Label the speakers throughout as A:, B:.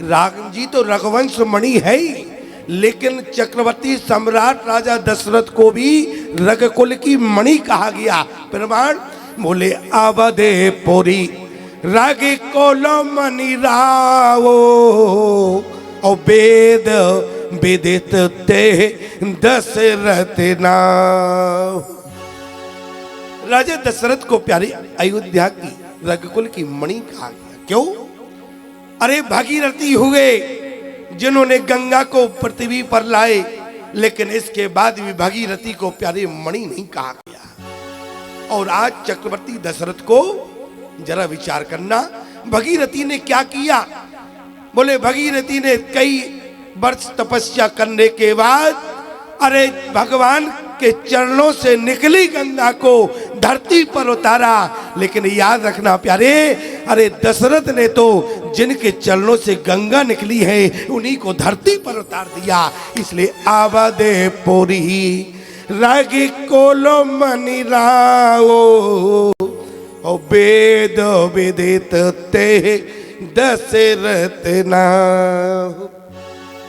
A: राम जी तो रघुवंश मणि है ही, लेकिन चक्रवर्ती सम्राट राजा दशरथ को भी रघुकुल की मणि कहा गया। प्रमाण बोले अवधेपुरी रघुकुल मणि रावो और वेद विदित ते दशरथ नाम। राजा दशरथ को प्यारी अयोध्या की रघुकुल की मणि कहा गया। क्यों? अरे भागीरथी हुए जिन्होंने गंगा को पृथ्वी पर लाए, लेकिन इसके बाद भी भागीरथी को प्यारे मणि नहीं कहा गया। और आज चक्रवर्ती दशरथ को जरा विचार करना, भागीरथी ने क्या किया? बोले भागीरथी ने कई वर्ष तपस्या करने के बाद अरे भगवान के चरणों से निकली गंगा को धरती पर उतारा। लेकिन याद रखना प्यारे, अरे दशरथ ने तो जिनके चरणों से गंगा निकली है उन्हीं को धरती पर उतार दिया। इसलिए अवधेपुरी रघुकुल मणि रावो और वेद विदित ते दशरथ नाम।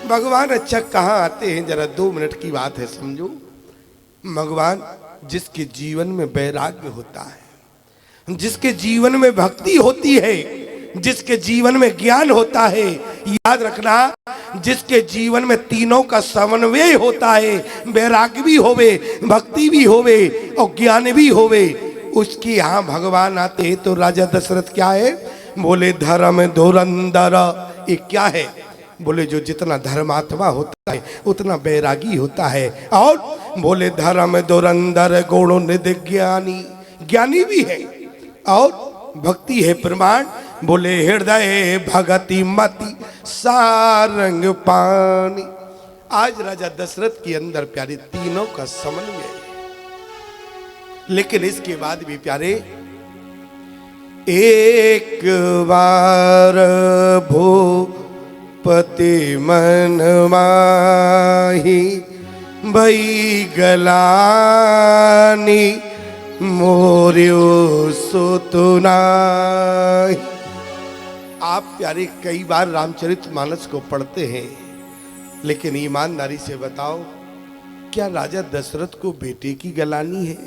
A: भगवान अच्छा कहाँ आते हैं, जरा 2 मिनट की बात है, समझो। भगवान जिसके जीवन में वैराग्य होता है, जिसके जीवन में भक्ति होती है, जिसके जीवन में ज्ञान होता है, याद रखना जिसके जीवन में तीनों का समन्वय होता है, वैराग्य भी होवे, भक्ति भी होवे और ज्ञान भी होवे, उसके यहाँ भगवान आते हैं। तो राजा दशरथ क्या है? बोले धर्म धुरंधर। ये क्या है? बोले जो जितना धर्मात्मा होता है उतना बैरागी होता है। और बोले धर्म धुरंधर गुण निधि ज्ञानी, ज्ञानी भी है और भक्ति है। प्रमाण बोले हृदय भगति मति सारंग पानी। आज राजा दशरथ के अंदर प्यारे तीनों का समन्वय है। लेकिन इसके बाद भी प्यारे एक बार भूपति मन माही भई गलानी मोर्यो सुतुनाई। आप प्यारे कई बार रामचरितमानस को पढ़ते हैं, लेकिन ईमानदारी से बताओ क्या राजा दशरथ को बेटे की गलानी है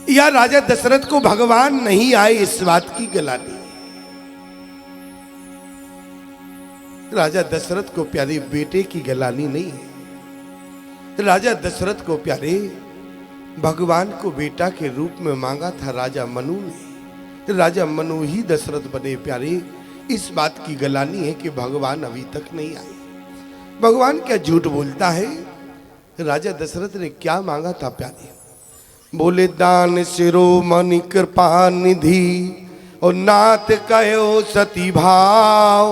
A: या राजा दशरथ को भगवान नहीं आए इस बात की गलानी? राजा दशरथ को प्यारे बेटे की गलानी नहीं है। राजा दशरथ को प्यारे भगवान को बेटा के रूप में मांगा था राजा मनु ने। राजा मनु ही दशरथ बने प्यारे। इस बात की गलानी है कि भगवान अभी तक नहीं आए। भगवान क्या झूठ बोलता है? राजा दशरथ ने क्या मांगा था प्यारे? बोले दान शिरोमणि कृपा निधि और नाथ कहो सती भाव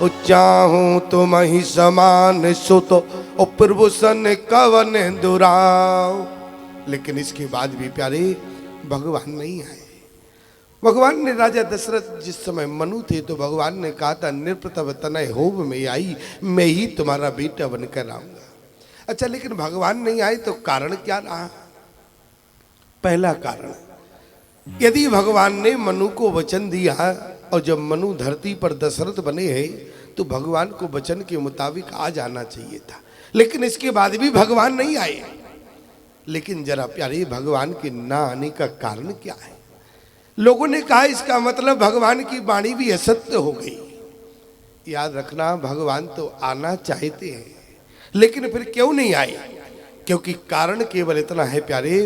A: और चाहूं तुम ही समान सुत और प्रभु सन कवन दुराव। लेकिन इसके बाद भी प्यारे भगवान नहीं आए। भगवान ने राजा दशरथ जिस समय मनु थे तो भगवान ने कहा था नृपतव तनय होव में आई, मैं ही तुम्हारा बेटा बनकर आऊंगा। अच्छा, लेकिन भगवान नहीं आए तो कारण क्या रहा? पहला कारण, यदि भगवान ने मनु को वचन दिया और जब मनु धरती पर दशरथ बने हैं तो भगवान को वचन के मुताबिक आ जाना चाहिए था। लेकिन इसके बाद भी भगवान नहीं आए। लेकिन जरा प्यारे भगवान के ना आने का कारण क्या है? लोगों ने कहा इसका मतलब भगवान की वाणी भी असत्य हो गई। याद रखना भगवान तो आना चाहते हैं, लेकिन फिर क्यों नहीं आए? क्योंकि कारण केवल इतना है प्यारे,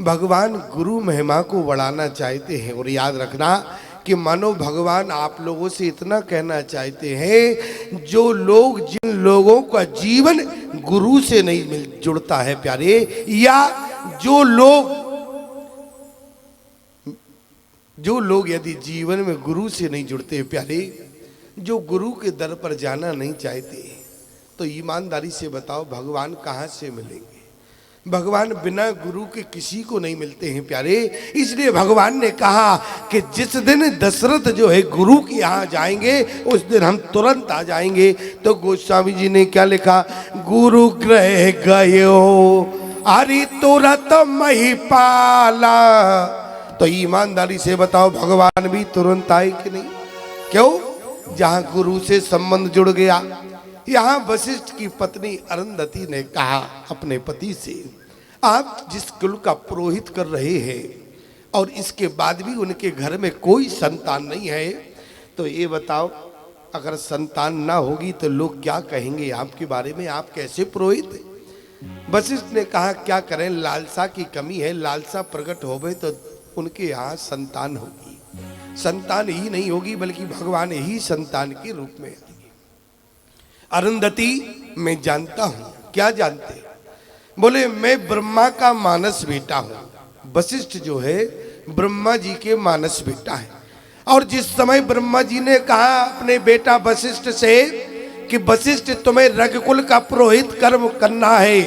A: भगवान गुरु महिमा को बढ़ाना चाहते हैं। और याद रखना कि मानो भगवान आप लोगों से इतना कहना चाहते हैं, जो लोग जिन लोगों का जीवन गुरु से नहीं मिल जुड़ता है प्यारे, या जो लोग यदि जीवन में गुरु से नहीं जुड़ते प्यारे, जो गुरु के दर पर जाना नहीं चाहते, तो ईमानदारी से बताओ भगवान कहाँ से मिलेंगे? भगवान बिना गुरु के किसी को नहीं मिलते हैं प्यारे। इसलिए भगवान ने कहा कि जिस दिन दशरथ जो है गुरु के यहाँ जाएंगे उस दिन हम तुरंत आ जाएंगे। तो गोस्वामी जी ने क्या लिखा? गुरु ग्रह गयो अरे तुरंत महिपाला। तो ईमानदारी से बताओ भगवान भी तुरंत आए कि नहीं? क्यों? जहां गुरु से संबंध जुड़ गया। यहाँ वशिष्ठ की पत्नी अरुंधति ने कहा अपने पति से, आप जिस कुल का पुरोहित कर रहे हैं और इसके बाद भी उनके घर में कोई संतान नहीं है, तो ये बताओ अगर संतान ना होगी तो लोग क्या कहेंगे आपके बारे में, आप कैसे पुरोहित हैं? वशिष्ठ ने कहा क्या करें, लालसा की कमी है, लालसा प्रकट होवे तो उनके यहाँ संतान होगी। संतान ही नहीं होगी बल्कि भगवान ही संतान के रूप में आएंगे। अरुंधति मैं जानता हूं। क्या जानते? बोले मैं ब्रह्मा का मानस बेटा हूं। वशिष्ठ जो है ब्रह्मा जी के मानस बेटा है। और जिस समय ब्रह्मा जी ने कहा अपने बेटा वशिष्ठ से कि वशिष्ठ तुम्हें रघुकुल का पुरोहित कर्म करना है,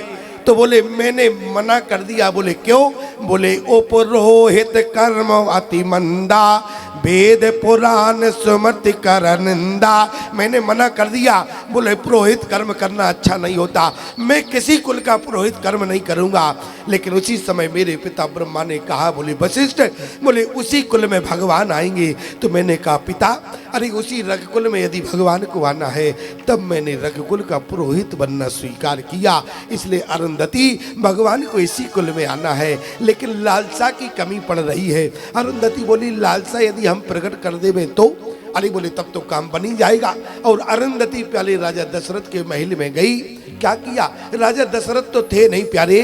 A: तो बोले मैंने मना कर दिया। बोले क्यों? बोले ओ पुरोहित कर्म अति मंदा, वेद पुराण सुमति कर निंदा। मैंने मना कर दिया। बोले पुरोहित कर्म करना अच्छा नहीं होता, मैं किसी कुल का पुरोहित कर्म नहीं करूंगा। लेकिन उसी समय मेरे पिता ब्रह्मा ने कहा, बोले वशिष्ठ, बोले उसी कुल में भगवान आएंगे। तो मैंने कहा पिता, अरे उसी रघुकुल में यदि भगवान को आना है तब मैंने रघुकुल का पुरोहित बनना स्वीकार किया। इसलिए अरुंधति भगवान को इसी कुल में आना है, लेकिन लालसा की कमी पड़ रही है। अरुंधति बोली लालसा यदि हम प्रकट कर देवे तो? अरे बोले तब तो काम बन ही जाएगा। और अरुंधति पहले राजा दशरथ के महल में गई। क्या किया? राजा दशरथ तो थे नहीं प्यारे,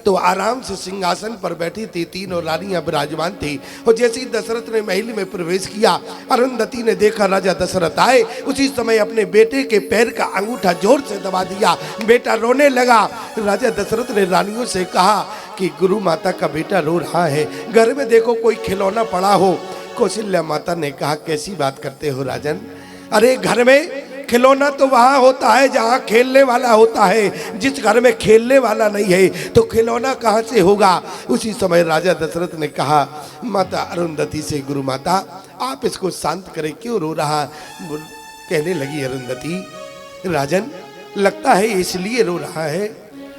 A: तो आराम से सिंहासन पर बैठी थी, तीनों रानियां विराजमान थी। और जैसे ही दशरथ ने महल में प्रवेश किया, अरुंधति ने देखा राजा दशरथ आए, उसी समय अपने बेटे के पैर का अंगूठा जोर से दबा दिया। बेटा रोने लगा। राजा दशरथ ने रानियों से कहा कि गुरु माता का बेटा रो रहा है, घर में देखो कोई खिलौना पड़ा हो। कौशल्या माता ने कहा कैसी बात करते हो राजन, अरे घर में खिलौना तो वहां होता है जहां खेलने वाला होता है, जिस घर में खेलने वाला नहीं है तो खिलौना कहां से होगा। उसी समय राजा दशरथ ने कहा माता अरुंधति से, गुरु माता आप इसको शांत करें, क्यों रो रहा? कहने लगी अरुंधति, राजन लगता है इसलिए रो रहा है,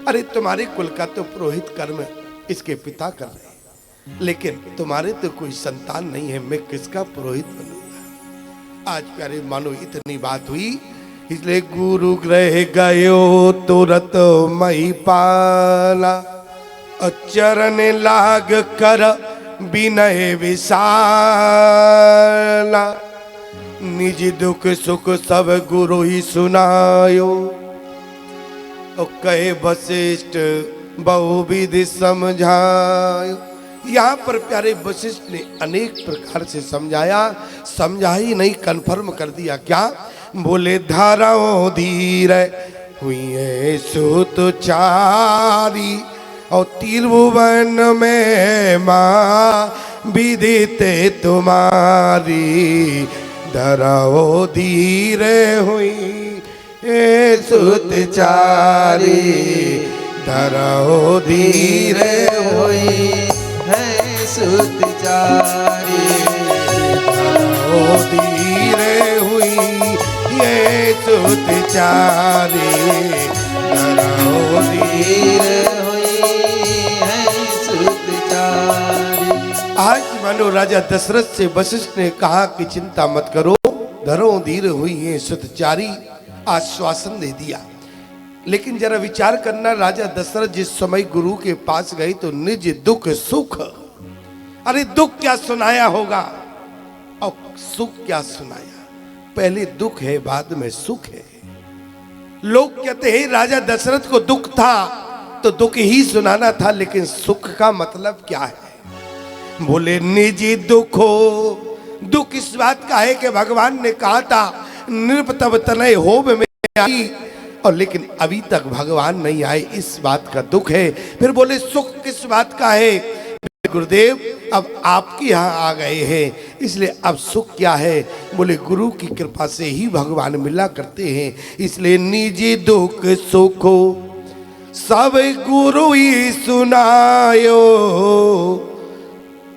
A: अरे तुम्हारे कुल का तो पुरोहित कर्म इसके पिता कर रहे हैं, लेकिन तुम्हारे तो कोई संतान नहीं है, मैं किसका पुरोहित बनूंगा। आज प्यारे मानो इतनी बात हुई, इसलिए गुरु ग्रह गयो तुरत मही पाला, चरण लाग कर विनय विशाला, निज दुख सुख सब गुरु ही सुनायो, और कहे वशिष्ठ बहुविधि समझायो। यहाँ पर प्यारे वशिष्ठ ने अनेक प्रकार से समझाया, समझा ही नहीं कन्फर्म कर दिया। क्या? बोले धाराओं धीर हुई सुत चारी, और त्रिभुवन में माँ विदिते तुम्हारी, धराओ धीर हुई सुत चारी, धराओ धीर हुई है सुत चारी, धराओ धीर हुई ये सुत चारी, धराओ धीर हुई है सुत चारी। आज मानो राजा दशरथ से वशिष्ठ ने कहा कि चिंता मत करो, धरो धीर हुई है सुत चारी, आश्वासन दे दिया। लेकिन जरा विचार करना, राजा दशरथ जिस समय गुरु के पास गए तो निज दुख सुख, अरे दुख क्या सुनाया होगा और सुख क्या सुनाया। पहले दुख है बाद में सुख है। लोग कहते हैं राजा दशरथ को दुख था तो दुख ही सुनाना था, लेकिन सुख का मतलब क्या है? बोले निजी दुख हो, दुख इस बात का है कि भगवान ने कहा था नृपतव तनय होब में आई, और लेकिन अभी तक भगवान नहीं आए, इस बात का दुख है। फिर बोले सुख किस बात का है? गुरुदेव अब आपके यहाँ आ गए हैं, इसलिए अब सुख क्या है? बोले गुरु की कृपा से ही भगवान मिला करते हैं, इसलिए निजी दुख सुख सब गुरु ही सुनायो।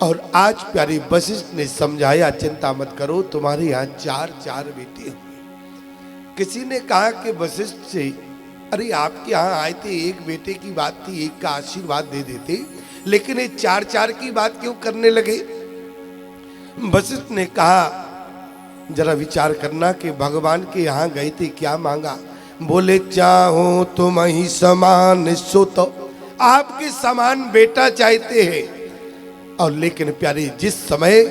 A: और आज प्यारे वशिष्ठ ने समझाया, चिंता मत करो, तुम्हारे यहाँ चार बेटे हुए। किसी ने कहा कि वशिष्ठ से, अरे आपके यहाँ आए थे, एक बेटे की बात थी, एक का आशीर्वाद दे देते, लेकिन ये चार की बात क्यों करने लगे? वशिष्ठ ने कहा जरा विचार करना कि भगवान के यहाँ गए थे, क्या मांगा? बोले चाहो तुम ही समान सुत, आपके समान बेटा चाहते हैं। और लेकिन प्यारे, जिस समय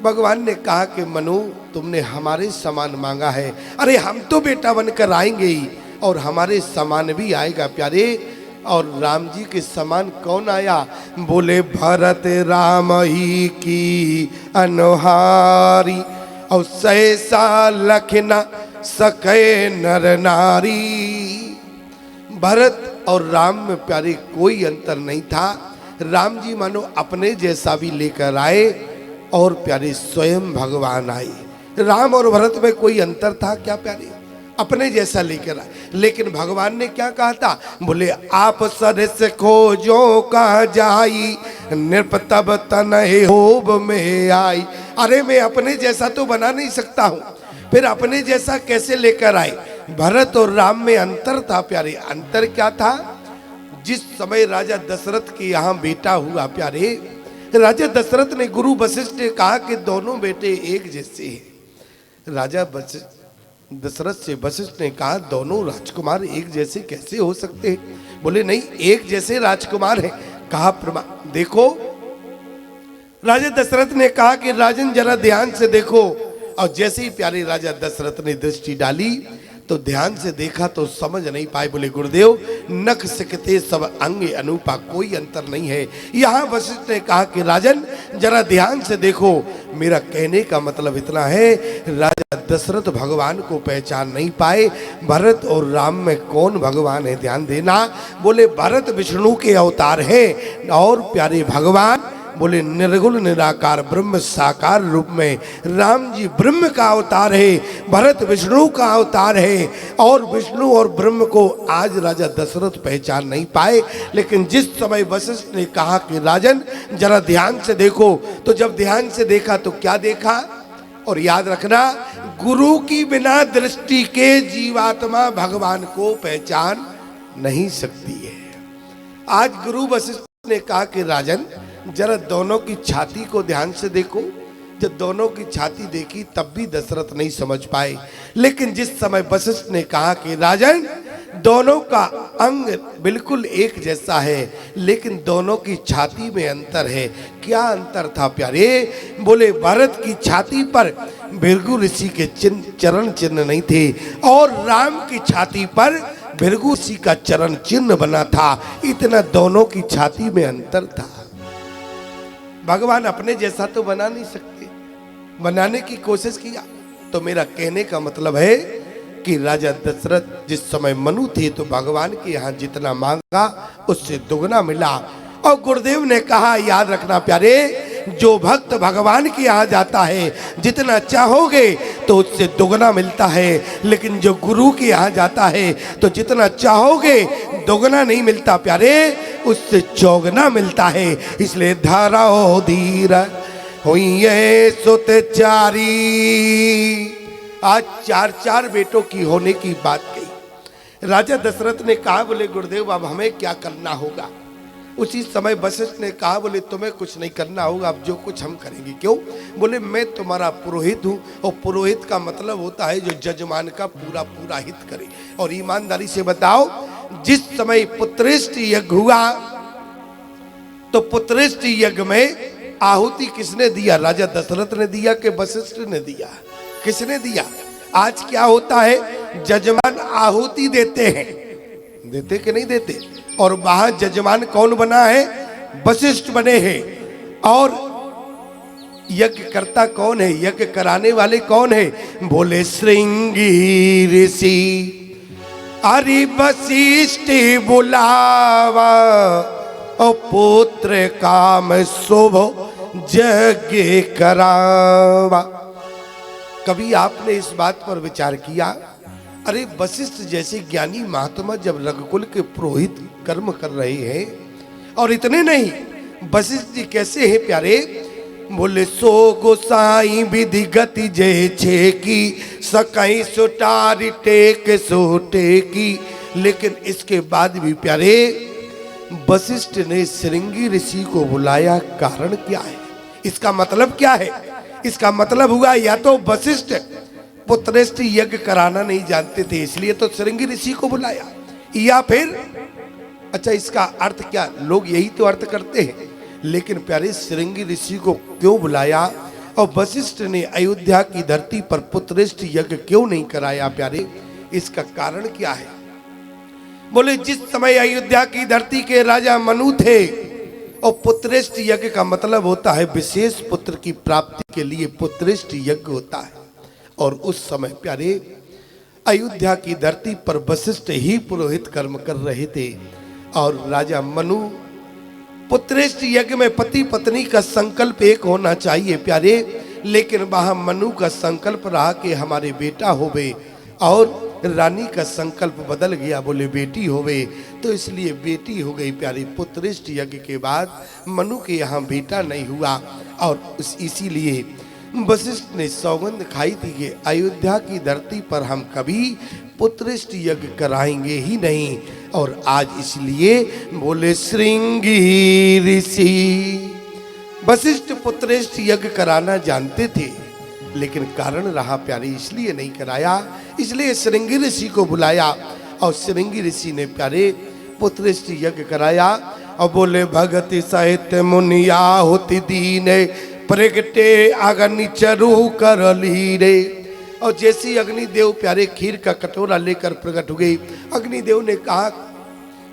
A: भगवान ने कहा कि मनु तुमने हमारे समान मांगा है, अरे हम तो बेटा बनकर आएंगे ही और हमारे समान भी आएगा प्यारे। और राम जी के समान कौन आया? बोले भरत राम ही की अनुहारी, और सहसा लखना सके नर नारी। भरत और राम में प्यारे कोई अंतर नहीं था। राम जी मानो अपने जैसा भी लेकर आए और प्यारे स्वयं भगवान आए। राम और भरत में कोई अंतर था क्या प्यारे? अपने जैसा लेकर आए। लेकिन भगवान ने क्या कहा था? बोले आप सरस खोजो कहा जाई, नृप तब तनहि होब में आई। अरे मैं अपने जैसा तो बना नहीं सकता हूँ, फिर अपने जैसा कैसे लेकर आए? भरत और राम में अंतर था प्यारे। अंतर क्या था? जिस समय राजा दशरथ के यहाँ बेटा हुआ प्यारे, राजा दशरथ ने गुरु वशिष्ठ ने कहा कि दोनों बेटे एक जैसे हैं। राजा दशरथ से वशिष्ठ ने कहा दोनों राजकुमार एक जैसे कैसे हो सकते हैं? बोले नहीं, एक जैसे राजकुमार हैं। कहा प्रमाण देखो। राजा दशरथ ने कहा कि राजन जरा ध्यान से देखो। और जैसे ही प्यारे राजा दशरथ ने दृष्टि डाली तो ध्यान से देखा तो समझ नहीं पाए। बोले गुरुदेव नख सिकते सब अंग अनुपा, कोई अंतर नहीं है। यहाँ वशिष्ठ ने कहा कि राजन जरा ध्यान से देखो। मेरा कहने का मतलब इतना है, राजा दशरथ भगवान को पहचान नहीं पाए। भरत और राम में कौन भगवान है, ध्यान देना। बोले भरत विष्णु के अवतार हैं और प्यारे भगवान बोले निर्गुण निराकार ब्रह्म साकार रूप में राम जी ब्रह्म का अवतार है, भरत विष्णु का अवतार है। और विष्णु और ब्रह्म को आज राजा दशरथ पहचान नहीं पाए। लेकिन जिस समय वशिष्ठ ने कहा कि राजन जरा ध्यान से देखो, तो जब ध्यान से देखा तो क्या देखा? और याद रखना, गुरु की बिना दृष्टि के जीवात्मा भगवान को पहचान नहीं सकती है। आज गुरु वशिष्ठ ने कहा कि राजन जरा दोनों की छाती को ध्यान से देखो। जब दोनों की छाती देखी तब भी दशरथ नहीं समझ पाए। लेकिन जिस समय वशिष्ठ ने कहा कि राजन दोनों का अंग बिल्कुल एक जैसा है, लेकिन दोनों की छाती में अंतर है। क्या अंतर था प्यारे? बोले भरत की छाती पर भृगु ऋषि के चरण चिन्ह नहीं थे और राम की छाती पर भृगु ऋषि का चरण चिन्ह बना था। इतना दोनों की छाती में अंतर था। भगवान अपने जैसा तो बना नहीं सकते, बनाने की कोशिश किया। तो मेरा कहने का मतलब है कि राजा दशरथ जिस समय मनु थे तो भगवान के यहाँ जितना मांगा उससे दुगना मिला। और गुरुदेव ने कहा याद रखना प्यारे, जो भक्त भगवान के यहाँ जाता है जितना चाहोगे तो उससे दुगना मिलता है, लेकिन जो गुरु के यहाँ जाता है तो जितना चाहोगे दुगना नहीं मिलता प्यारे, उससे चौगना मिलता है। इसलिए धाराओ धीर हुई सुत चारी। आज चार चार बेटों की होने की बात कही। राजा दशरथ ने कहा बोले गुरुदेव अब हमें क्या करना होगा? उसी समय वशिष्ठ ने कहा बोले तुम्हें कुछ नहीं करना होगा, अब जो कुछ हम करेंगे। क्यों? बोले मैं तुम्हारा पुरोहित हूँ और पुरोहित का मतलब होता है जो जजमान का पूरा पूरा हित करे। और ईमानदारी से बताओ, जिस समय पुत्रेष्ट यज्ञ हुआ तो पुत्रेष्ट यज्ञ में आहुति किसने दिया? राजा दशरथ ने दिया कि वशिष्ठ ने दिया? किसने दिया? आज क्या होता है, जजमान आहुति देते हैं, देते कि नहीं देते? और वहां जजमान कौन बना है? वशिष्ठ बने हैं। और यज्ञ करता कौन है? यज्ञ कराने वाले कौन है? बोले श्रृंगी ऋषि। अरे वशिष्ठ बुलावा और पुत्र काम शुभ यज्ञ करावा। कभी आपने इस बात पर विचार किया? अरे वशिष्ठ जैसे ज्ञानी महात्मा जब रघुकुल के पुरोहित कर्म कर रहे हैं, और इतने नहीं, वशिष्ठ जी कैसे हैं प्यारे? बोले सो गोसाई विधि गति जय छे की, सकई सुटारी टेक सोटे की। लेकिन इसके बाद भी प्यारे वशिष्ठ ने श्रृंगी ऋषि को बुलाया, कारण क्या है? इसका मतलब क्या है? इसका मतलब हुआ या तो वशिष्ठ पुत्रेष्ठ यज्ञ कराना नहीं जानते थे इसलिए तो श्रृंगी ऋषि को बुलाया, या फिर अच्छा इसका अर्थ क्या, लोग यही तो अर्थ करते हैं, लेकिन प्यारे श्रृंगी ऋषि को क्यों बुलाया और वशिष्ठ ने अयोध्या की धरती पर पुत्रेष्ठ यज्ञ क्यों नहीं कराया प्यारे, इसका कारण क्या है? बोले जिस समय अयोध्या की धरती के राजा मनु थे और पुत्रेष्ठ यज्ञ का मतलब होता है विशेष पुत्र की प्राप्ति के लिए पुत्रेष्ठ यज्ञ होता है, और उस समय प्यारे अयोध्या की धरती पर वशिष्ठ ही पुरोहित कर्म कर रहे थे और राजा मनु पुत्रेष्ठ यज्ञ में पति पत्नी का संकल्प एक होना चाहिए प्यारे, लेकिन वहां मनु का संकल्प रहा कि हमारे बेटा होवे और रानी का संकल्प बदल गया, बोले बेटी होवे, तो इसलिए बेटी हो गई प्यारी। पुत्रेष्ठ यज्ञ के बाद मनु के यहाँ बेटा नहीं हुआ और इसीलिए वशिष्ठ ने सौगंध खाई थी कि अयोध्या की धरती पर हम कभी पुत्रेष्ठ यज्ञ कराएंगे ही नहीं, और आज इसलिए बोले श्रृंगी ऋषि वशिष्ठ पुत्रेष्ठ यज्ञ कराना जानते थे, लेकिन कारण रहा प्यारे इसलिए नहीं कराया, इसलिए श्रृंगी ऋषि को बुलाया और श्रृंगी ऋषि ने प्यारे पुत्रेष्ठ यज्ञ कराया और बोले भगति साहित्य मुनिया होती दीन प्रगटे अग्नि चरु कर ली रे। और जैसी अग्निदेव प्यारे खीर का कटोरा लेकर प्रकट हो गई, अग्निदेव ने कहा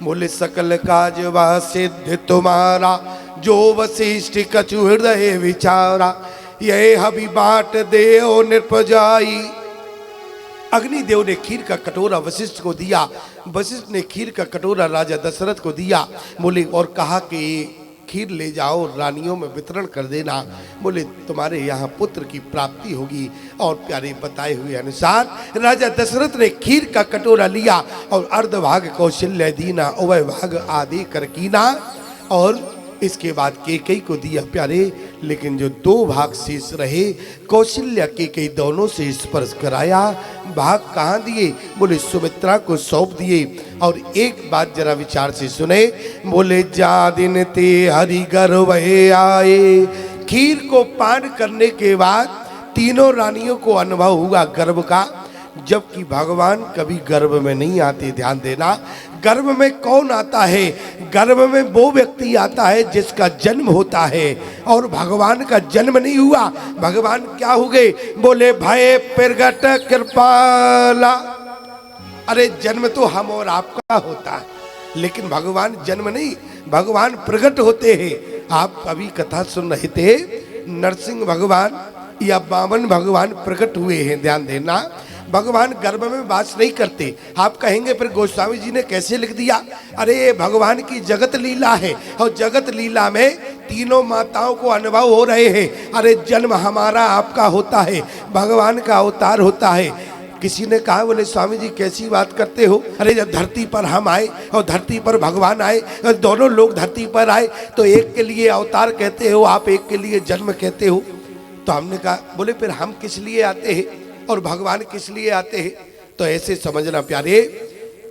A: बोले सकल काज वह सिद्ध तुम्हारा जो वशिष्ठ कछु हृदय विचारा, ये हबी बाट देव निर्पजाई। अग्निदेव ने खीर का कटोरा वशिष्ठ को दिया, वशिष्ठ ने खीर का कटोरा राजा दशरथ को दिया, बोले और कहा कि खीर ले जाओ रानियों में वितरण कर देना, बोले तुम्हारे यहाँ पुत्र की प्राप्ति होगी। और प्यारे बताए हुए अनुसार राजा दशरथ ने खीर का कटोरा लिया और अर्ध भाग कौशल्य दीना उभय भाग आदि कर कीना, और इसके बाद केकई को दिया प्यारे, लेकिन जो दो भाग शेष रहे कौशल्या केकई दोनों से स्पर्श कराया। भाग कहाँ दिए, बोले सुमित्रा को सौंप दिए। और एक बात जरा विचार से सुने, बोले जा दिन ते हरि गर्भ आए, खीर को पान करने के बाद तीनों रानियों को अनुभव हुआ गर्भ का, जबकि भगवान कभी गर्भ में नहीं आते। ध्यान देना, गर्भ में कौन आता है, गर्भ में वो व्यक्ति आता है जिसका जन्म होता है, और भगवान का जन्म नहीं हुआ। भगवान क्या हो गए, बोले भय प्रगट कृपाला। अरे जन्म तो हम और आपका होता है, लेकिन भगवान जन्म नहीं, भगवान प्रकट होते हैं। आप अभी कथा सुन रहे थे, नरसिंह भगवान या बामन भगवान प्रकट हुए हैं। ध्यान देना, भगवान गर्भ में वास नहीं करते। आप कहेंगे फिर गोस्वामी जी ने कैसे लिख दिया, अरे भगवान की जगत लीला है और जगत लीला में तीनों माताओं को अनुभव हो रहे हैं। अरे जन्म हमारा आपका होता है, भगवान का अवतार होता है। किसी ने कहा, बोले स्वामी जी कैसी बात करते हो, अरे जब धरती पर हम आए और धरती पर भगवान आए और दोनों लोग धरती पर आए तो एक के लिए अवतार कहते हो, आप एक के लिए जन्म कहते हो। तो हमने कहा, बोले फिर हम किस लिए आते हैं और भगवान किस लिए आते हैं? तो ऐसे समझना प्यारे,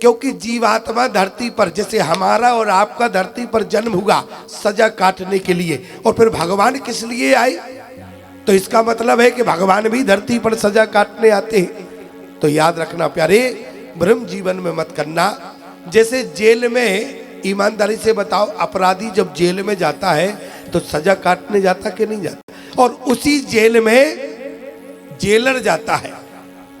A: क्योंकि जीवात्मा धरती पर जैसे हमारा और आपका धरती पर जन्म हुआ सजा काटने के लिए, और फिर भगवान किस लिए आए, तो इसका मतलब है कि भगवान भी धरती पर सजा काटने आते हैं। तो याद रखना प्यारे, ब्रह्म जीवन में मत करना। जैसे जेल में, ईमानदारी से बताओ, अपराधी जब जेल में जाता है तो सजा काटने जाता कि नहीं जाता, और उसी जेल में जेलर जाता है।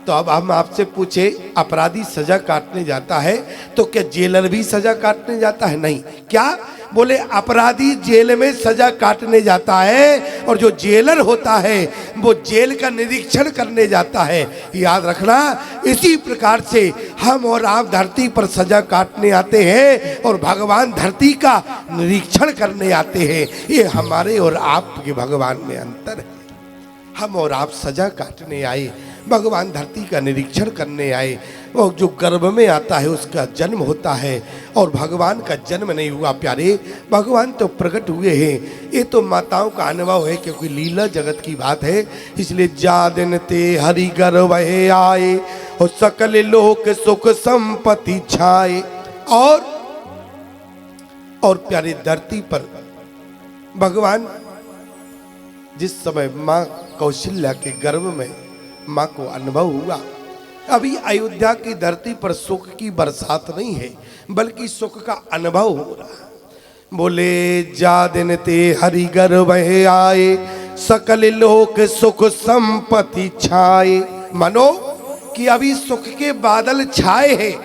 A: तो अब हम आपसे पूछे, अपराधी सजा काटने जाता है तो क्या जेलर भी सजा काटने जाता है? नहीं। क्या? बोले अपराधी जेल में सजा काटने जाता है और जो जेलर होता है वो जेल का निरीक्षण करने जाता है। याद रखना, इसी प्रकार से हम और आप धरती पर सजा काटने आते हैं और भगवान धरती का निरीक्षण करने आते हैं। ये हमारे और आपके भगवान में अंतर है। हम और आप सजा काटने आए, भगवान धरती का निरीक्षण करने आए। और जो गर्भ में आता है उसका जन्म होता है, और भगवान का जन्म नहीं हुआ प्यारे, भगवान तो प्रकट हुए हैं। ये तो माताओं का अनुभव है, क्योंकि लीला जगत की बात है। इसलिए जा दिन ते हरि गर्भ आए और सकल लोक सुख संपत्ति छाए। और प्यारे धरती पर भगवान जिस समय माँ कौशल्या के गर्भ में माँ को अनुभव हुआ, अभी अयोध्या की धरती पर सुख की बरसात नहीं है, बल्कि सुख का अनुभव हो रहा है। बोले जा दिन ते हरि गर्भ आए, सकल लोक सुख संपत्ति छाए। मानो कि अभी सुख के बादल छाए हैं।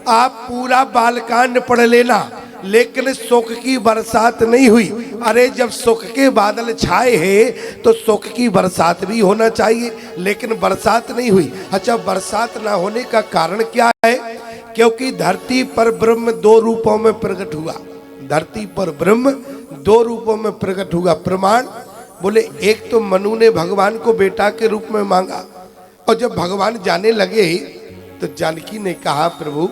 A: आप पूरा बालकांड पढ़ लेना, लेकिन सुख की बरसात नहीं हुई। अरे जब सुख के बादल छाए हैं तो सुख की बरसात भी होना चाहिए, लेकिन बरसात नहीं हुई। अच्छा, बरसात ना होने का कारण क्या है? क्योंकि धरती पर ब्रह्म दो रूपों में प्रकट हुआ। धरती पर ब्रह्म दो रूपों में प्रकट हुआ। प्रमाण बोले, एक तो मनु ने भगवान को बेटा के रूप में मांगा, और जब भगवान जाने लगे तो जानकी ने कहा, प्रभु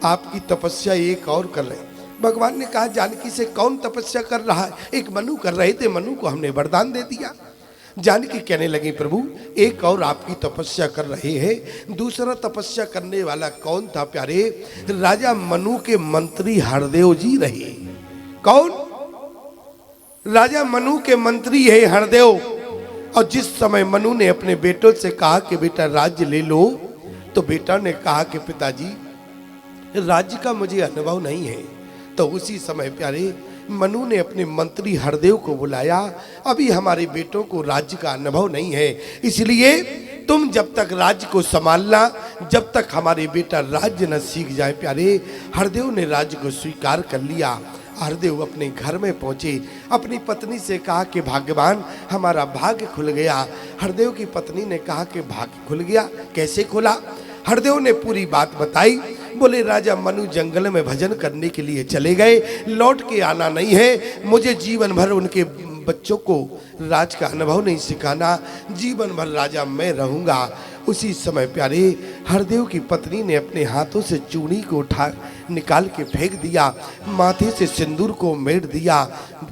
A: आपकी तपस्या एक और कर रहे। भगवान ने कहा, जानकी से कौन तपस्या कर रहा है? एक मनु कर रहे थे, मनु को हमने वरदान दे दिया। जानकी कहने लगी, प्रभु एक और आपकी तपस्या कर रहे हैं। दूसरा तपस्या करने वाला कौन था प्यारे? राजा मनु के मंत्री हरदेव जी रहे। कौन? राजा मनु के मंत्री है हरदेव। और जिस समय मनु ने अपने बेटों से कहा कि बेटा राज्य ले लो, तो बेटा ने कहा कि पिताजी राज्य का मुझे अनुभव नहीं है। तो उसी समय प्यारे मनु ने अपने मंत्री हरदेव को बुलाया, अभी हमारे बेटों को राज्य का अनुभव नहीं है, इसलिए तुम जब तक राज्य को संभालना, जब तक हमारे बेटा राज्य न सीख जाए। प्यारे हरदेव ने राज्य को स्वीकार कर लिया। हरदेव अपने घर में पहुंचे, अपनी पत्नी से कहा कि भाग्यवान हमारा भाग्य खुल गया। हरदेव की पत्नी ने कहा कि भाग्य खुल गया, कैसे खुला? हरदेव ने पूरी बात बताई। बोले राजा मनु जंगल में भजन करने के लिए चले गए, लौट के आना नहीं है। मुझे जीवन भर उनके बच्चों को राज का अनुभव नहीं सिखाना, जीवन भर राजा मैं रहूंगा। उसी समय प्यारे हरदेव की पत्नी ने अपने हाथों से चूड़ी को उठा निकाल के फेंक दिया, माथे से सिंदूर को मेड़ दिया।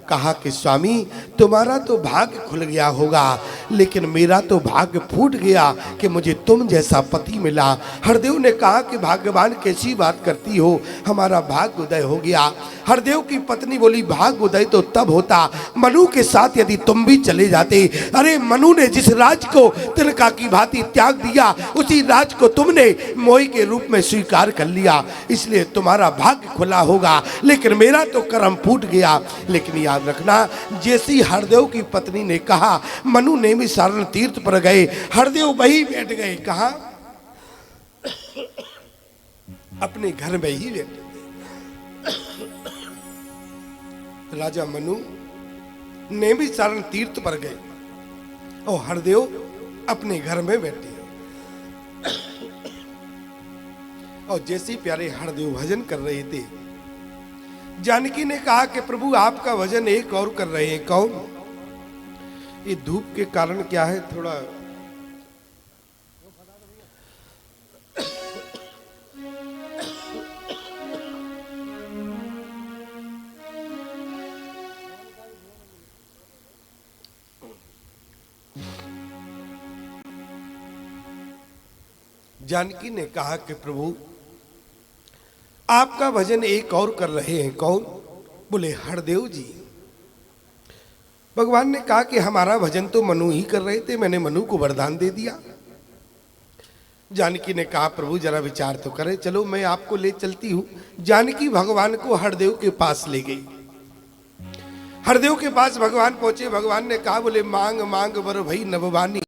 A: कहा कि स्वामी तुम्हारा तो भाग्य खुल गया होगा, लेकिन मेरा तो भाग्य फूट गया कि मुझे तुम जैसा पति मिला। हरदेव ने कहा कि भाग्यवान कैसी बात करती हो, हमारा भाग्य उदय हो गया। हरदेव की पत्नी बोली, भाग्य उदय तो तब होता मनु के साथ यदि तुम भी चले जाते। अरे मनु ने जिस राज को तिनका की भांति त्याग दिया, उसी राज को तुमने मोही के रूप में स्वीकार कर लिया, इसलिए तुम्हारा भाग्य खुला होगा, लेकिन मेरा तो कर्म फूट गया। लेकिन याद रखना, जैसी हरदेव की पत्नी ने कहा, मनु ने भी सारण तीर्थ पर गए, हरदेव वही बैठ गए। कहा? अपने घर में ही बैठ गए। राजा मनु ने भी सारण तीर्थ पर गए और हरदेव अपने घर में बैठे। और जैसे प्यारे हरदेव भजन कर रहे थे, जानकी ने कहा कि प्रभु आपका भजन एक और कर रहे हैं। कौन? ये धूप के कारण क्या है, थोड़ा जानकी ने कहा कि प्रभु आपका भजन एक और कर रहे हैं। कौन? बोले हरदेव जी। भगवान ने कहा कि हमारा भजन तो मनु ही कर रहे थे, मैंने मनु को वरदान दे दिया। जानकी ने कहा प्रभु जरा विचार तो करें, चलो मैं आपको ले चलती हूं। जानकी भगवान को हरदेव के पास ले गई। हरदेव के पास भगवान पहुंचे, भगवान ने कहा, बोले मांग मांग वर भई नभवानी।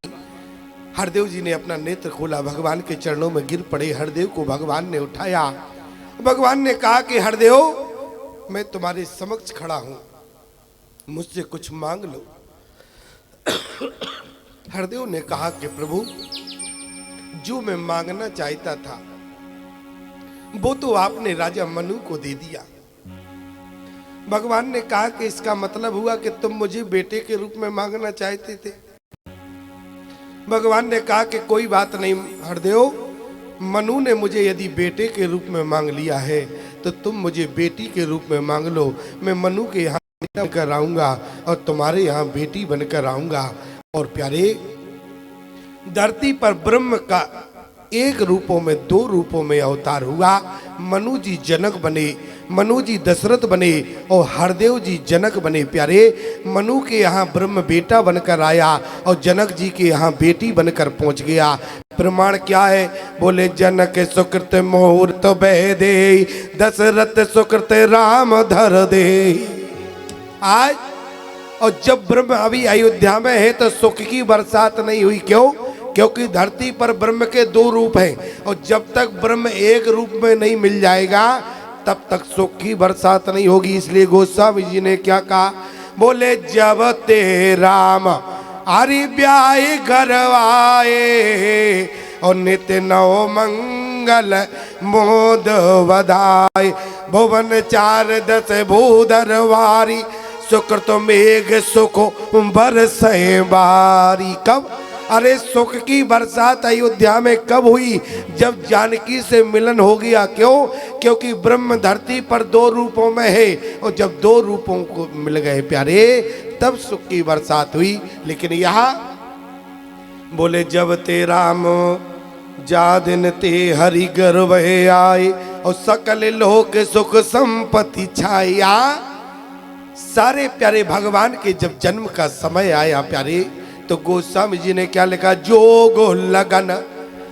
A: हरदेव जी ने अपना नेत्र खोला, भगवान के चरणों में गिर पड़े। हरदेव को भगवान ने उठाया। भगवान ने कहा कि हरदेव मैं तुम्हारे समक्ष खड़ा हूं, मुझसे कुछ मांग लो। हरदेव ने कहा कि प्रभु जो मैं मांगना चाहता था वो तो आपने राजा मनु को दे दिया। भगवान ने कहा कि इसका मतलब हुआ कि तुम मुझे बेटे के रूप में मांगना चाहते थे। भगवान ने कहा कि कोई बात नहीं हरदेव, मनु ने मुझे यदि बेटे के रूप में मांग लिया है तो तुम मुझे बेटी के रूप में मांग लो। मैं मनु के यहाँ बनकर आऊंगा और तुम्हारे यहाँ बेटी बनकर आऊंगा। और प्यारे धरती पर ब्रह्म का एक रूपों में, दो रूपों में अवतार हुआ। मनु जी जनक बने, मनु जी दशरथ बने और हरदेव जी जनक बने। प्यारे, मनु के यहाँ ब्रह्म बेटा बनकर आया और जनक जी के यहाँ बेटी बनकर पहुंच गया। प्रमाण क्या है? बोले जनक सुकृत मुहूर्त बह दे, दशरथ सुकृत राम धर दे। आज और जब ब्रह्म अभी अयोध्या में है तो सुख की बरसात नहीं हुई। क्यों? क्योंकि धरती पर ब्रह्म के दो रूप हैं और जब तक ब्रह्म एक रूप में नहीं मिल जाएगा तब तक सुख की बरसात नहीं होगी। इसलिए गोस्वामी जी ने क्या कहा? बोले जब ते राम हरि ब्याह घर आए और नित्य नव मंगल मोद बधाए, भुवन चार दस भूधर वारी, सुकृत मेघ सुख बरसे बारी। कब? अरे सुख की बरसात अयोध्या में कब हुई? जब जानकी से मिलन हो गया। क्यों? क्योंकि ब्रह्म धरती पर दो रूपों में है और जब दो रूपों को मिल गए प्यारे तब सुख की बरसात हुई। लेकिन यहाँ बोले जब ते राम जा दिन ते हरि गर्भ आए और सकल लोक सुख संपत्ति छाया। सारे प्यारे भगवान के जब जन्म का समय आया प्यारे तो गोस्वामी जी ने क्या लिखा? जोग लगन।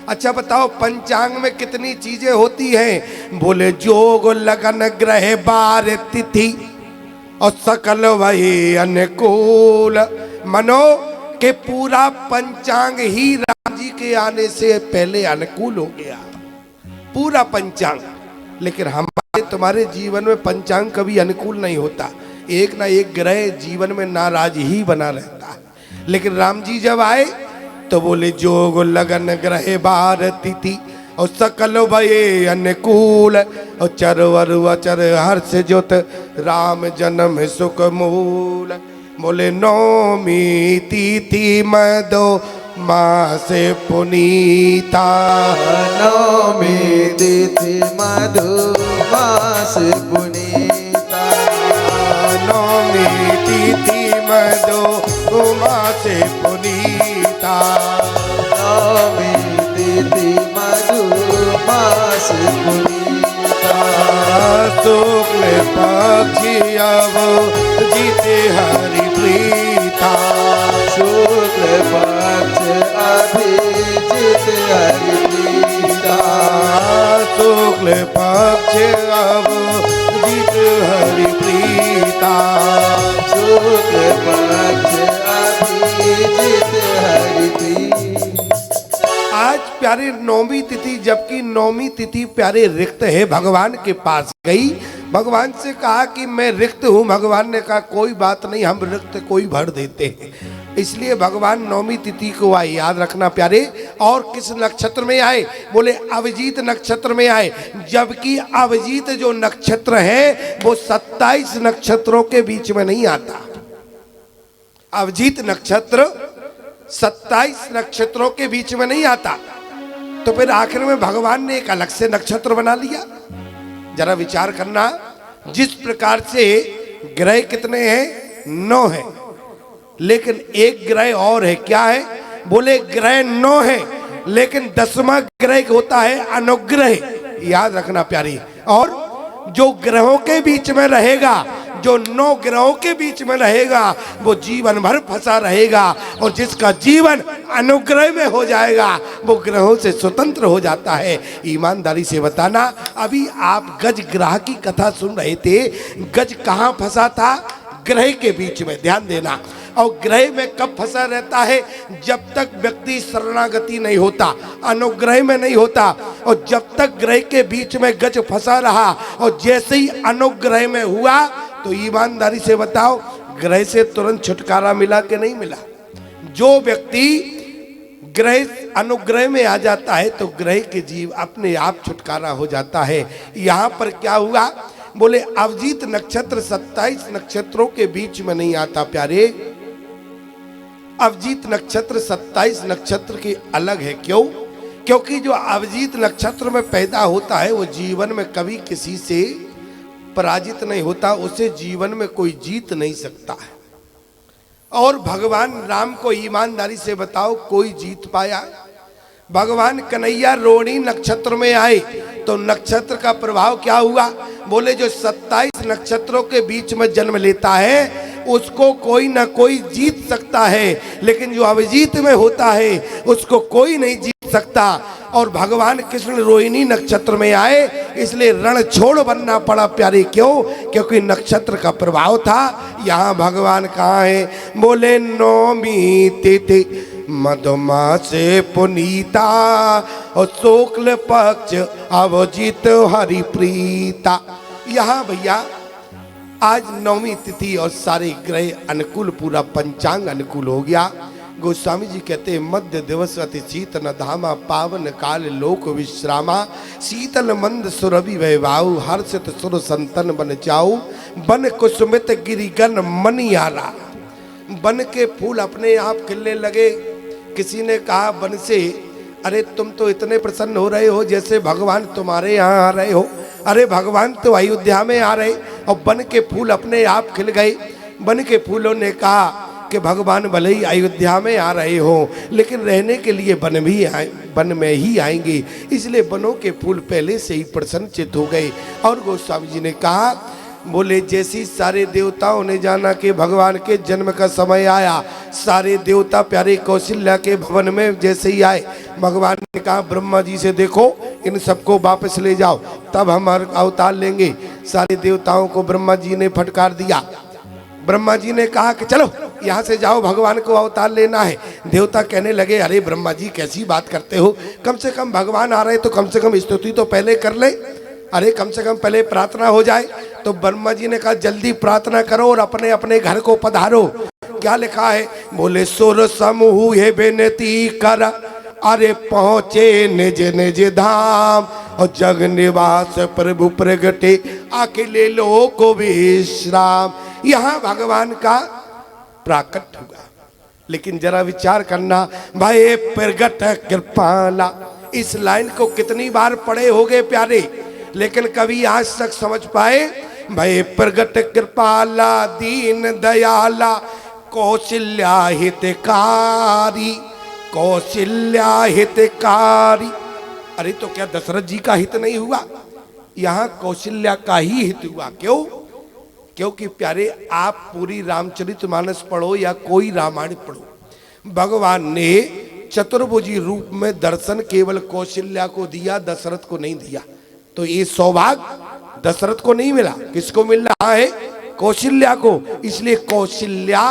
A: अच्छा बताओ पंचांग में कितनी चीजें होती हैं? बोले जोग लगन ग्रह बार तिथि और सकल वही अनुकूल। मनो के पूरा पंचांग ही राम जी के आने से पहले अनुकूल हो गया, पूरा पंचांग। लेकिन हमारे तुम्हारे जीवन में पंचांग कभी अनुकूल नहीं होता। एक ना एक ग्रह जीवन में नाराज ही बना रहता है। लेकिन राम जी जब आए तो बोले जोग लगन ग्रह बार तिथि और सकल भये अनुकूल और चरवर वचर हर्ष ज्योत राम जन्म सुख मूल। बोले नौमी तिथि मदो मासे पुनीता,
B: नौमी तिथि मधु मास पुनीता,
A: नौमी तिथि मदो मासे पुनीता,
B: नौमी तिथि मधु मास पुनीता,
A: शुक्ल पक्षी अब जीते हरि प्रीता,
B: शुक्ल पक्ष अभिजित हरि प्रीता,
A: शुक्ल पक्ष अब जीत हरि प्रीता,
B: शुक्ल पक्ष अभिजित हरि प्रीता।
A: आज प्यारे नौमी तिथि, जबकि नौमी तिथि प्यारे रिक्त है, भगवान के पास गई, भगवान से कहा कि मैं रिक्त हूँ। भगवान ने कहा कोई बात नहीं, हम रिक्त कोई भर देते हैं। इसलिए भगवान नौमी तिथि को आए। याद रखना प्यारे। और किस नक्षत्र में आए? बोले अभिजीत नक्षत्र में आए। जबकि अभिजीत जो नक्षत्र है वो 27 नक्षत्रों के बीच में नहीं आता। अभिजीत नक्षत्र 27 नक्षत्रों के बीच में नहीं आता। तो फिर आखिर में भगवान ने एक अलग से नक्षत्र बना लिया। जरा विचार करना, जिस प्रकार से ग्रह कितने हैं? 9 है, लेकिन एक ग्रह और है। क्या है? बोले ग्रह 9 है लेकिन 10वां ग्रह होता है अनुग्रह। याद रखना प्यारी। और जो ग्रहों के बीच में रहेगा, जो 9 ग्रहों के बीच में रहेगा वो जीवन भर फंसा रहेगा। और जिसका जीवन अनुग्रह में हो जाएगा वो ग्रहों से स्वतंत्र हो जाता है। ईमानदारी से बताना, अभी आप गज ग्रह की कथा सुन रहे थे। गज कहाँ फंसा था? ग्रह के बीच में। ध्यान देना। और ग्रह में कब फंसा रहता है? जब तक व्यक्ति शरणागति नहीं होता, अनुग्रह में नहीं होता। और जब तक ग्रह के बीच में गज फंसा रहा और जैसे ही अनुग्रह में हुआ तो ईमानदारी से बताओ ग्रह से तुरंत छुटकारा मिला कि नहीं मिला? जो व्यक्ति ग्रह अनुग्रह में आ जाता है तो ग्रह के जीव अपने आप छुटकारा हो जाता है। यहाँ पर क्या हुआ? बोले अभिजीत नक्षत्र 27 नक्षत्रों के बीच में नहीं आता प्यारे। अभिजीत नक्षत्र 27 नक्षत्र के अलग है। क्यों? क्योंकि जो अभिजीत नक्षत्र में पैदा होता है वो जीवन में कभी किसी से पराजित नहीं होता, उसे जीवन में कोई जीत नहीं सकता है। और भगवान राम को ईमानदारी से बताओ कोई जीत पाया? भगवान कन्हैया रोहिणी नक्षत्र में आए तो नक्षत्र का प्रभाव क्या हुआ? बोले जो 27 नक्षत्रों के बीच में जन्म लेता है उसको कोई ना कोई जीत सकता है, लेकिन जो अभिजीत में होता है उसको कोई नहीं जीत सकता। और भगवान कृष्ण रोहिणी नक्षत्र में आए इसलिए रण छोड़ बनना पड़ा प्यारे। क्यों? क्योंकि नक्षत्र का प्रभाव था। यहाँ भगवान कहाँ है? बोले नौमी तिथि मधुमासे पुनीता और शुक्ल पक्ष अवजित हरिप्रीता। यहाँ भैया आज नौमी तिथि और सारे ग्रह अनुकूल, पूरा पंचांग अनुकूल हो गया। गोस्वामी जी कहते हैं मध्य दिवस अति शीतल धामा पावन काल लोक विश्रामा शीतल मंद सुरभि वैवाऊ हर्षित सुर संतन बन जाऊ बन कुसुमित गिरिगन मनियारा। बन के फूल अपने आप खिलने लगे। किसी ने कहा बन से, अरे तुम तो इतने प्रसन्न हो रहे हो जैसे भगवान तुम्हारे यहाँ आ रहे हो। अरे भगवान तो अयोध्या में आ रहे और बन के फूल अपने आप खिल गए। बन के फूलों ने कहा कि भगवान भले ही अयोध्या में आ रहे हो लेकिन रहने के लिए वन में ही आएंगे, इसलिए बनों के फूल पहले से ही प्रसन्नचित हो गए। और गोस्वामी जी ने कहा, बोले जैसी सारे देवताओं ने जाना कि भगवान के जन्म का समय आया, सारे देवता प्यारे कौशल्या के भवन में जैसे ही आए, भगवान ने कहा ब्रह्मा जी से देखो इन सबको वापस ले जाओ तब हम अवतार लेंगे। सारे देवताओं को ब्रह्मा जी ने फटकार दिया। ब्रह्मा जी ने कहा कि चलो यहाँ से जाओ, भगवान को अवतार लेना है। देवता कहने लगे अरे ब्रह्मा जी कैसी बात करते हो, कम से कम भगवान आ रहे तो कम से कम स्तुति तो पहले कर ले, अरे कम से कम पहले प्रार्थना हो जाए। तो ब्रह्मा जी ने कहा जल्दी प्रार्थना करो और अपने अपने घर को पधारो। क्या लिखा है? बोले सुर समूह हे बेनती कर अरे पहुँचे निज निज धाम और जग निवास प्रभु प्रगटे आके ले लो को विश्राम। यहाँ भगवान का प्राकट हुआ। लेकिन जरा विचार करना भाई, प्रगट कृपाला, इस लाइन को कितनी बार पढ़े होगे प्यारे, लेकिन कभी आज तक समझ पाए? भाई प्रगट कृपाला दीन दयाला कौशल्या हितकारी, कौशल्या हितकारी। अरे तो क्या दशरथ जी का हित नहीं हुआ? यहाँ कौशल्या का ही हित हुआ। क्यों? क्योंकि प्यारे आप पूरी रामचरितमानस पढ़ो या कोई रामायण पढ़ो, भगवान ने चतुर्भुजी रूप में दर्शन केवल कौशल्या को दिया, दशरथ को नहीं दिया। तो ये सौभाग्य दशरथ को नहीं मिला, किसको मिल रहा है? कौशल्या को। इसलिए कौशल्या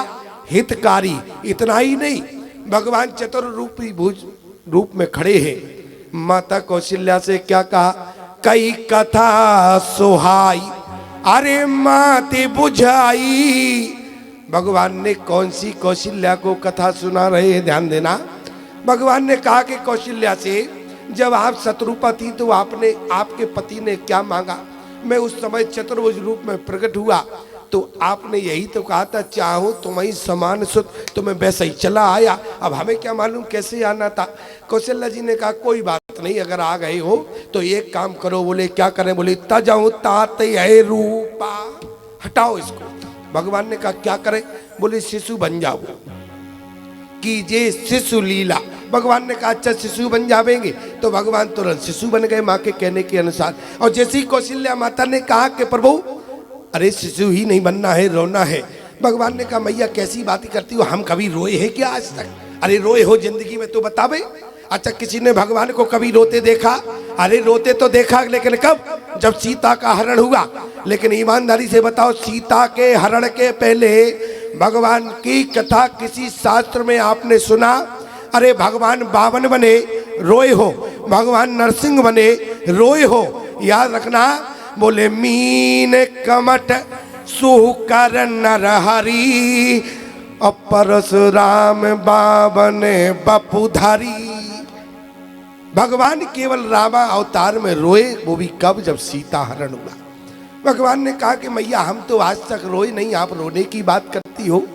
A: हितकारी। इतना ही नहीं, भगवान चतुर्रूपी भुज रूप में खड़े हैं। माता कौशल्या से क्या कहा? कई कथा सुहाई अरे माते बुझाई। भगवान ने कौन सी कौशल्या को कथा सुना रहे हैं? ध्यान देना। भगवान ने कहा कि कौशल्या से जब आप शत्रुपा थी तो आपने, आपके पति ने क्या मांगा? मैं उस समय चतुर्भुज रूप में प्रकट हुआ तो आपने यही तो कहा था चाहूं तुम्हें समान सुत, तो मैं वैसे ही चला आया। अब हमें क्या मालूम कैसे आना था। कौशल्या जी ने कहा कोई बात नहीं, अगर आ गए हो तो एक काम करो। बोले क्या करें? बोले तजाऊं तात है रूपा, हटाओ इसको। भगवान ने कहा क्या करें? बोले शिशु बन जाओ, कीजिए शिशु लीला। भगवान ने कहा अच्छा शिशु बन जाएंगे। तो भगवान तुरंत शिशु बन गए माँ के कहने के अनुसार। और जैसी कौशल्या माता ने कहा कि प्रभु अरे शिशु ही नहीं बनना है, रोना है। भगवान ने कहा मैया कैसी बातें करती हो, हम कभी रोए हैं क्या आज तक? अरे रोए हो जिंदगी में तो बतावे। अच्छा किसी ने भगवान को कभी रोते देखा? अरे रोते तो देखा, लेकिन कब? जब सीता का हरण हुआ। लेकिन ईमानदारी से बताओ, सीता के हरण के पहले भगवान की कथा किसी शास्त्र में आपने सुना? अरे भगवान बावन बने रोए हो, भगवान नरसिंह बने रोए हो। याद रखना। बोले मीन कमट सुकर नरहरी और परशुराम बावन बपुधारी। भगवान केवल रामा अवतार में रोए, वो भी कब? जब सीता हरण हुआ। भगवान ने कहा कि मैया हम तो आज तक रोए नहीं, आप रोने की बात करती हो।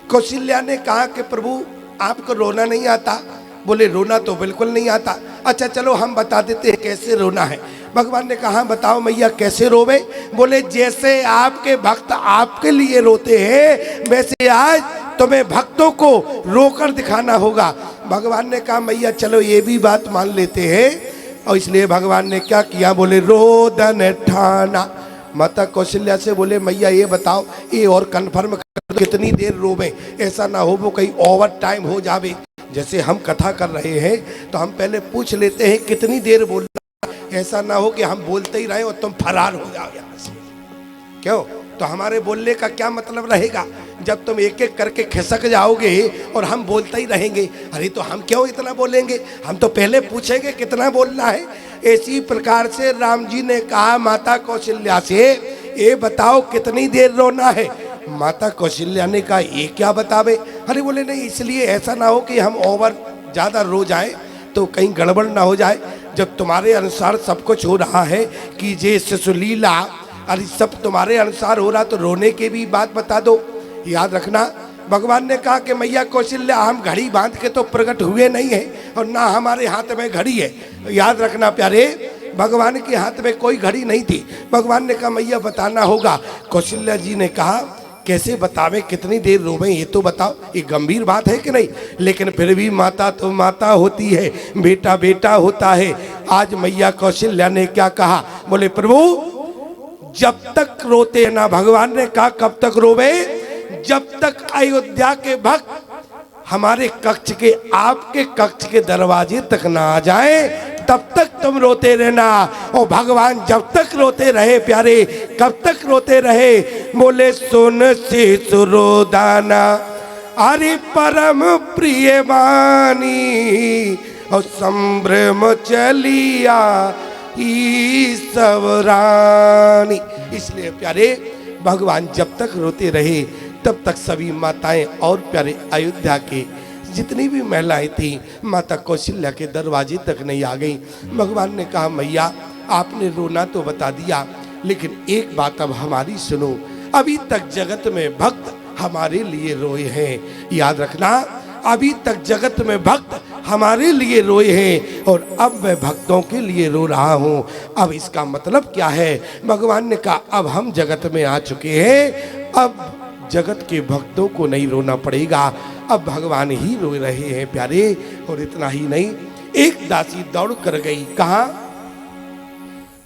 A: कौशल्या ने कहा कि प्रभु आपको रोना नहीं आता? बोले रोना तो बिल्कुल नहीं आता। अच्छा चलो हम बता देते हैं कैसे रोना है। भगवान ने कहा बताओ मैया कैसे रोवे? बोले जैसे आपके भक्त आपके लिए रोते हैं वैसे आज तुम्हें भक्तों को रोकर दिखाना होगा। भगवान ने कहा मैया चलो ये भी बात मान लेते हैं, और इसलिए भगवान ने क्या किया, बोले रोदन ठाना। माता कौशल्या से बोले मैया ये बताओ, ये और कन्फर्म कर दो कितनी देर रोवे, ऐसा ना हो वो कहीं ओवर टाइम हो जावे। जैसे हम कथा कर रहे हैं तो हम पहले पूछ लेते हैं कितनी देर बोलना, ऐसा ना हो कि हम बोलते ही रहे और तुम फरार हो जाओ यहाँ से। क्यों? तो हमारे बोलने का क्या मतलब रहेगा जब तुम एक एक करके खिसक जाओगे और हम बोलते ही रहेंगे। अरे तो हम क्यों इतना बोलेंगे, हम तो पहले पूछेंगे कितना बोलना है। इसी प्रकार से राम जी ने कहा माता कौशल्या से ये बताओ कितनी देर रोना है। माता कौशल्या ने कहा ये क्या बतावे। अरे बोले नहीं, इसलिए ऐसा ना हो कि हम ओवर ज़्यादा रो जाए तो कहीं गड़बड़ ना हो जाए। जब तुम्हारे अनुसार सब कुछ हो रहा है कि जे शिशुलीला, अरे सब तुम्हारे अनुसार हो रहा तो रोने की भी बात बता दो। याद रखना भगवान ने कहा कि मैया कौशल्या हम घड़ी बांध के तो प्रकट हुए नहीं है और ना हमारे हाथ में घड़ी है। याद रखना प्यारे, भगवान के हाथ में कोई घड़ी नहीं थी। भगवान ने कहा मैया बताना होगा। कौशल्या जी ने कहा कैसे बतावे, कितनी देर रोवे ये तो बताओ। ये गंभीर बात है कि नहीं, लेकिन फिर भी माता तो माता होती है, बेटा बेटा होता है। आज मैया कौशल्या ने क्या कहा, बोले प्रभु जब तक रोते ना, भगवान ने कहा कब तक रोवे, जब तक अयोध्या के भक्त हमारे कक्ष के, आपके कक्ष के दरवाजे तक ना आ जाए तब तक तुम रोते रहना। और भगवान जब तक रोते रहे प्यारे, कब तक रोते रहे, बोले सुन से सुरोदाना अरे परम प्रिय वाणी और संभ्रम चलिया ईश्वरानी। इसलिए प्यारे भगवान जब तक रोते रहे तब तक सभी माताएं और प्यारे अयोध्या के जितनी भी महिलाएं थी माता कौशल्या के दरवाजे तक नहीं आ गई। भगवान ने कहा मैया आपने रोना तो बता दिया, लेकिन एक बात अब हमारी सुनो। अभी तक जगत में भक्त हमारे लिए रोए हैं। याद रखना अभी तक जगत में भक्त हमारे लिए रोए हैं और अब मैं भक्तों के लिए रो रहा हूँ। अब इसका मतलब क्या है? भगवान ने कहा अब हम जगत में आ चुके हैं, अब जगत के भक्तों को नहीं रोना पड़ेगा, अब भगवान ही रो रहे हैं प्यारे। और इतना ही नहीं, एक दासी दौड़ कर गई। कहा?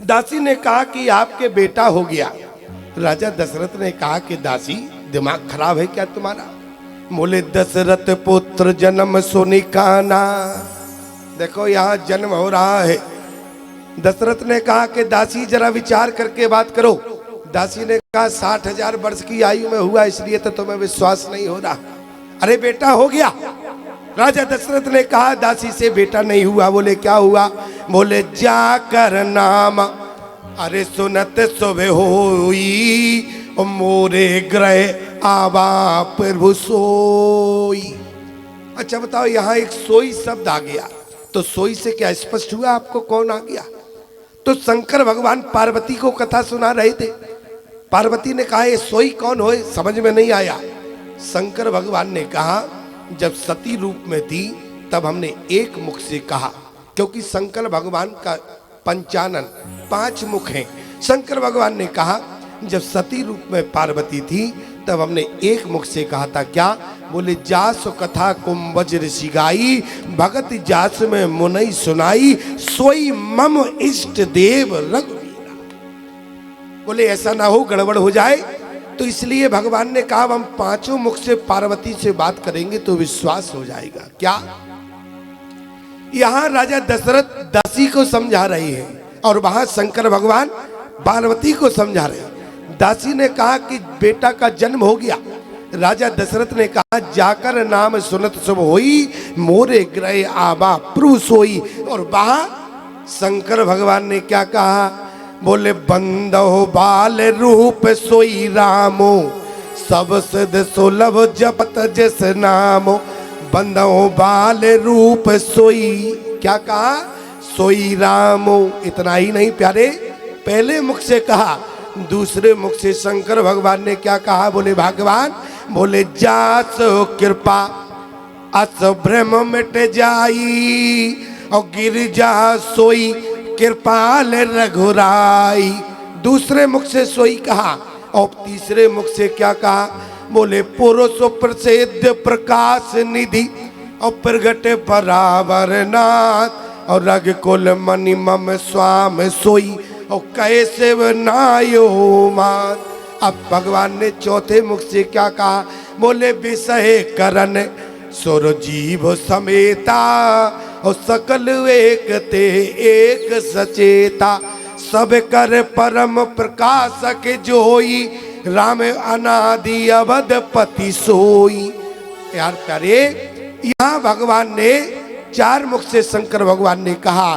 A: दासी ने कहा कि आपके बेटा हो गया। राजा दशरथ ने कहा कि दासी दिमाग खराब है क्या तुम्हारा? बोले दशरथ पुत्र जन्म सुनिकाना। देखो यहाँ जन्म हो रहा है। दशरथ ने कहा कि दासी जरा विचार करके बात करो। दासी ने कहा 60,000 वर्ष की आयु में हुआ, इसलिए तो तुम्हें विश्वास नहीं हो रहा। अरे बेटा हो गया। राजा दशरथ ने कहा दासी से बेटा नहीं हुआ। बोले क्या हुआ? बोले जाकर नाम अरे सुनत सुबह होई मोरे ग्रह आवा प्रभु सोई। अच्छा बताओ, यहाँ एक सोई शब्द आ गया तो सोई से क्या स्पष्ट हुआ आपको कौन आ गया? तो शंकर भगवान पार्वती को कथा सुना रहे थे। पार्वती ने कहा ये सोई कौन होए, समझ में नहीं आया। शंकर भगवान ने कहा जब सती रूप में थी तब हमने एक मुख से कहा, क्योंकि शंकर भगवान का पंचानन 5 मुख हैं। शंकर भगवान ने कहा जब सती रूप में पार्वती थी तब हमने एक मुख से कहा था। क्या? बोले जास कथा कुंभज ऋषि गाई, भगत जास में मुनई सुनाई, सोई मम इष्ट देव रघुवीरा। बोले ऐसा ना हो गड़बड़ हो जाए, तो इसलिए भगवान ने कहा हम 5 मुख से पार्वती से बात करेंगे तो विश्वास हो जाएगा। क्या? यहां राजा दशरथ दासी को समझा रहे हैं और वहां शंकर भगवान पार्वती को समझा रहे हैं। दासी ने कहा कि बेटा का जन्म हो गया। राजा दशरथ ने कहा जाकर नाम सुनत सब होई, मोरे ग्रह आबा प्रभु सोई। और वहां शंकर भगवान ने क्या कहा? बोले बंदो बाल रूप सोई रामो, सब सिद्ध सुलभ जपत जस नामो। बंदो बाल रूप सोई, क्या कहा? सोई रामो। इतना ही नहीं प्यारे, पहले मुख से कहा, दूसरे मुख से शंकर भगवान ने क्या कहा? बोले भगवान बोले जास कृपा अस ब्रह्म मिट जाई, और गिरजा सोई कृपाल रघुराई। दूसरे मुख से सोई कहा और तीसरे मुख से क्या कहा? बोले पुरुष प्रसिद्ध प्रकाश निधि और प्रगट बराबर नाथ और रग कुल मणि मम स्वाम सोई और कैसे नायो मात। अब भगवान ने चौथे मुख से क्या कहा? बोले विषय करण सुर जीव समेता और सकल एक ते एक सचेता सब कर परम प्रकाशक जोई राम अनादि अवधपति सोई। यार प्यारे, यहाँ भगवान ने चार मुख से शंकर भगवान ने कहा,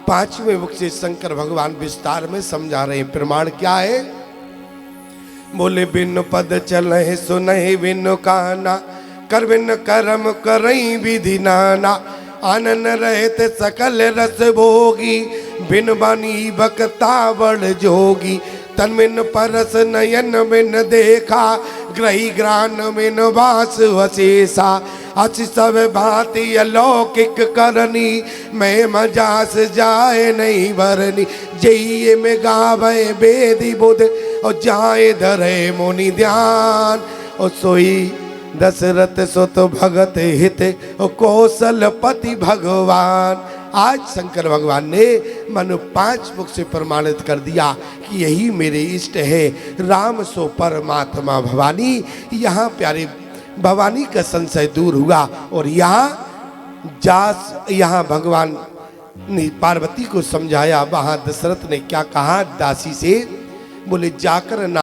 A: पांचवें मुख से शंकर भगवान विस्तार में समझा रहे हैं। प्रमाण क्या है? बोले बिन पद चले सुनहि बिन काना कर बिन कर्म करई विधि नाना आनन रहते सकल रस भोगी बिन बानी बकता बड़ जोगी तन बिन परस नयन बिन देखा ग्रही ग्रान बिन वास वशेषा अच्छी सब भांति अलौकिक करनी मैं मजास जाए नहीं भरनी जइए में गावे वेदी बुध और जाए धरे मुनि ध्यान और सोई दशरथ सुत भगत हित और कौशलपति भगवान। आज शंकर भगवान ने मनु पांच मुख से प्रमाणित कर दिया कि यही मेरे इष्ट है, राम सो परमात्मा भवानी। यहाँ प्यारे भवानी का संशय दूर हुआ और यहाँ भगवान ने पार्वती को समझाया। वहाँ दशरथ ने क्या कहा दासी से? बोले जाकर ना